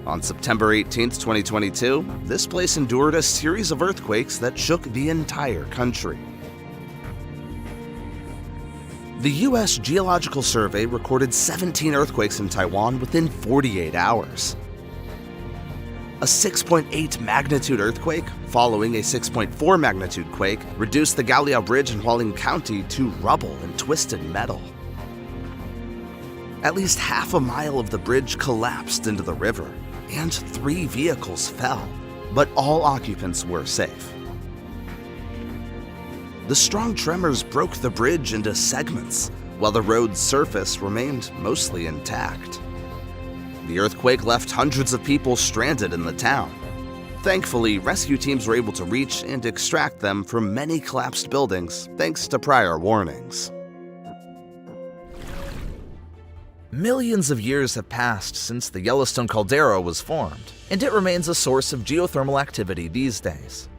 On September 18, 2022, this place endured a series of earthquakes that shook the entire country. The U.S. Geological Survey recorded 17 earthquakes in Taiwan within 48 hours. A 6.8 magnitude earthquake, following a 6.4 magnitude quake, reduced the Galiao Bridge in Hualien County to rubble and twisted metal. At least half a mile of the bridge collapsed into the river, and 3 vehicles fell, but all occupants were safe. The strong tremors broke the bridge into segments, while the road's surface remained mostly intact. The earthquake left hundreds of people stranded in the town. Thankfully, rescue teams were able to reach and extract them from many collapsed buildings thanks to prior warnings. Millions of years have passed since the Yellowstone caldera was formed, and it remains a source of geothermal activity these days.